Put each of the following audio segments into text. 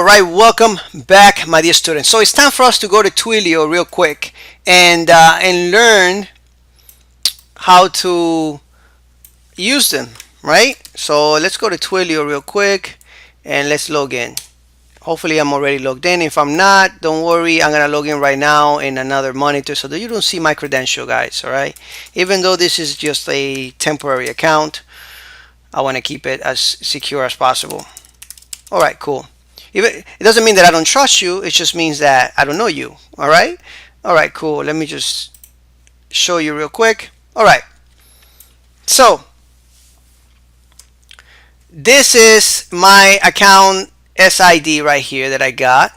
right, welcome back, my dear students. So it's time for us to go to Twilio real quick and learn how to use them, right? So let's go to Twilio real quick and let's log in. Hopefully I'm already logged in. If I'm not, don't worry, I'm gonna log in right now in another monitor so that you don't see my credential, guys. All right, even though this is just a temporary account, I want to keep it as secure as possible. All right, cool. It doesn't mean that I don't trust you. It just means that I don't know you. All right. All right, cool. Let me just show you real quick. All right. So this is my account SID right here that I got.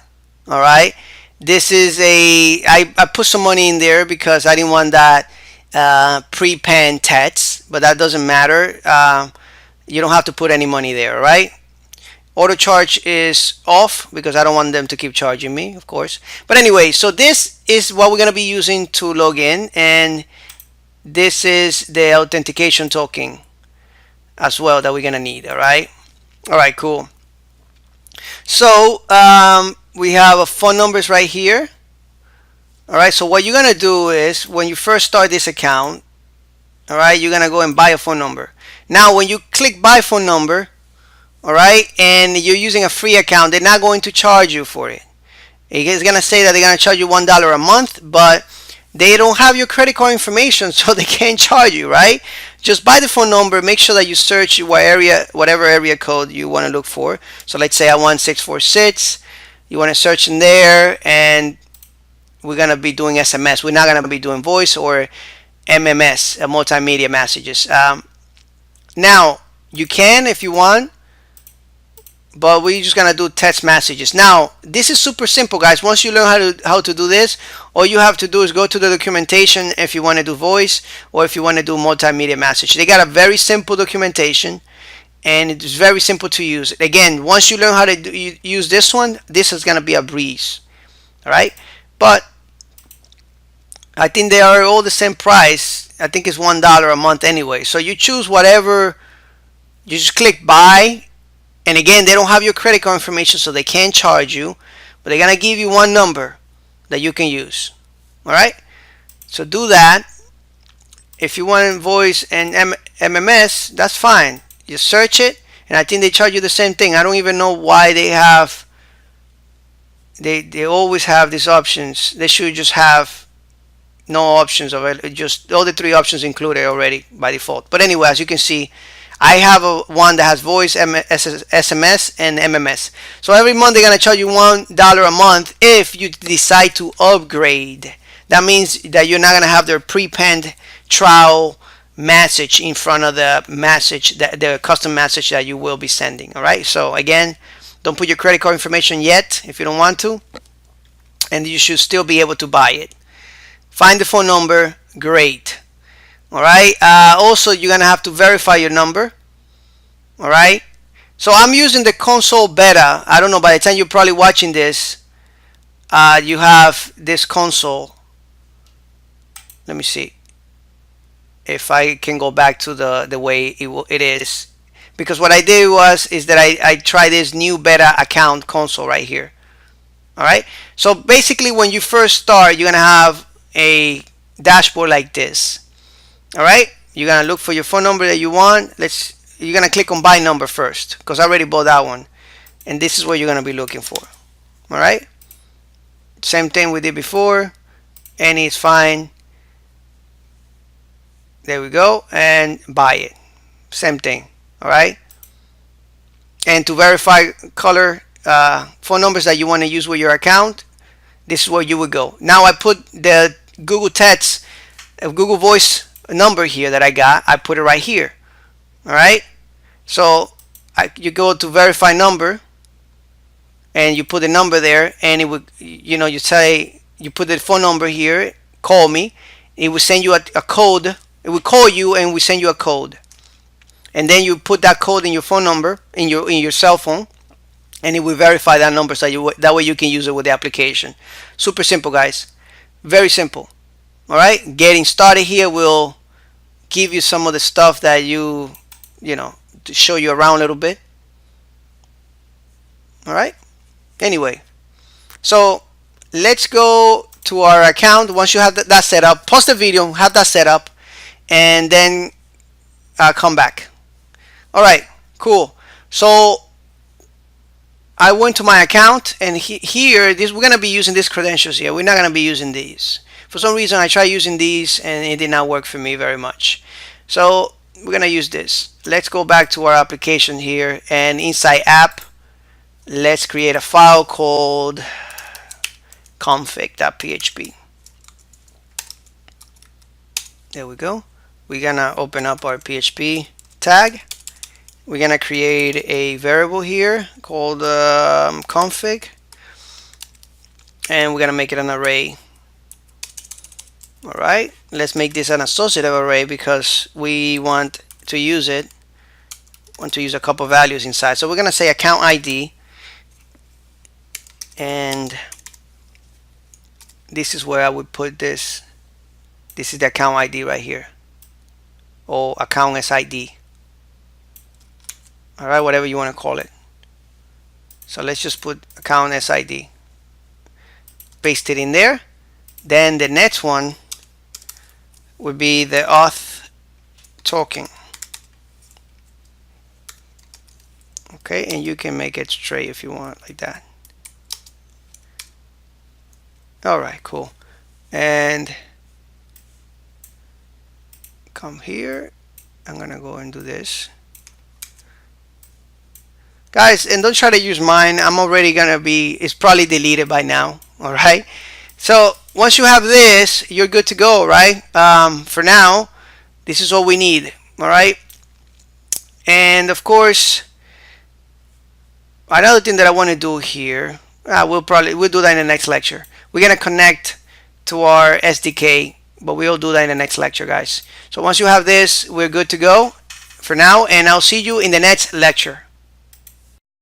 All right. This is I put some money in there because I didn't want that pre-pan text, but that doesn't matter. You don't have to put any money there, all right? Auto charge is off because I don't want them to keep charging me, of course. But anyway, so this is what we're going to be using to log in, and this is the authentication token as well that we're going to need. All right, cool. So we have a phone numbers right here. All right, so what you're going to do is when you first start this account, all right, you're going to go and buy a phone number. Now when you click buy phone number, all right, and you're using a free account, they're not going to charge you for it. It's going to say that they're going to charge you $1 a month, but they don't have your credit card information, so they can't charge you, right? Just buy the phone number. Make sure that you search whatever area code you want to look for. So let's say I want 646. You want to search in there, and we're going to be doing SMS. We're not going to be doing voice or MMS, multimedia messages. Now, you can if you want, but we're just gonna do text messages. Now this is super simple, guys. Once you learn how to do this, all you have to do is go to the documentation if you want to do voice or if you want to do multimedia message. They got a very simple documentation and it's very simple to use. Again, once you learn how to use this one, this is gonna be a breeze. All right, but I think they are all the same price. I think it's $1 a month anyway, so you choose whatever. You just click buy. And again, they don't have your credit card information, so they can't charge you, but they're gonna give you one number that you can use. All right, so do that. If you want voice and MMS, that's fine. You search it, and I think they charge you the same thing. I don't even know why they have. They always have these options. They should just have no options of it. Just all the three options included already by default. But anyway, as you can see, I have one that has voice, SMS, and MMS. So every month they're going to charge you $1 a month if you decide to upgrade. That means that you're not going to have their pre-panned trial message in front of the message, the custom message that you will be sending. All right. So again, don't put your credit card information yet if you don't want to, and you should still be able to buy it. Find the phone number. Great. All right. Also, you're gonna have to verify your number. All right. So I'm using the console beta. I don't know. By the time you're probably watching this, you have this console. Let me see if I can go back to the way it is, because what I did is that I tried this new beta account console right here. All right. So basically, when you first start, you're gonna have a dashboard like this. All right, you're gonna look for your phone number that you want. You're gonna click on buy number first because I already bought that one, and this is what you're gonna be looking for. All right, same thing we did before. Any is fine. There we go, and buy it. Same thing. All right, and to verify color phone numbers that you want to use with your account, this is where you would go. Now I put the Google Text, Google Voice number here that I got. I put it right here. All right, so you go to verify number and you put the number there, and it would, you say you put the phone number here, call me. It will send you a code. It will call you and we send you a code, and then you put that code in your phone number in your cell phone, and it will verify that number, so that way you can use it with the application. Super simple, guys. Very simple. All right, getting started here will give you some of the stuff that to show you around a little bit. All right, Anyway, so let's go to our account. Once you have that set up, pause the video, have that set up, and then come back. All right, cool. So I went to my account, and here we're gonna be using these credentials here. We're not gonna be using these. For some reason, I tried using these, and it did not work for me very much. So we're gonna use this. Let's go back to our application here, and inside app, let's create a file called config.php. There we go. We're gonna open up our PHP tag. We're gonna create a variable here called config, and we're gonna make it an array. All right, let's make this an associative array because we want to use a couple values inside. So we're gonna say account ID, and this is where I would put this. This is the account ID right here, or account SID. All right, whatever you want to call it. So let's just put account SID. Paste it in there. Then the next one would be the auth token. Okay, and you can make it straight if you want, like that. All right, cool. And come here. I'm gonna go and do this. Guys, and don't try to use mine. I'm already gonna be, it's probably deleted by now. All right. So once you have this, you're good to go, right? For now, this is all we need. All right. And of course, another thing that I want to do here, we'll do that in the next lecture. We're gonna connect to our SDK, but we'll do that in the next lecture, guys. So once you have this, we're good to go for now, and I'll see you in the next lecture.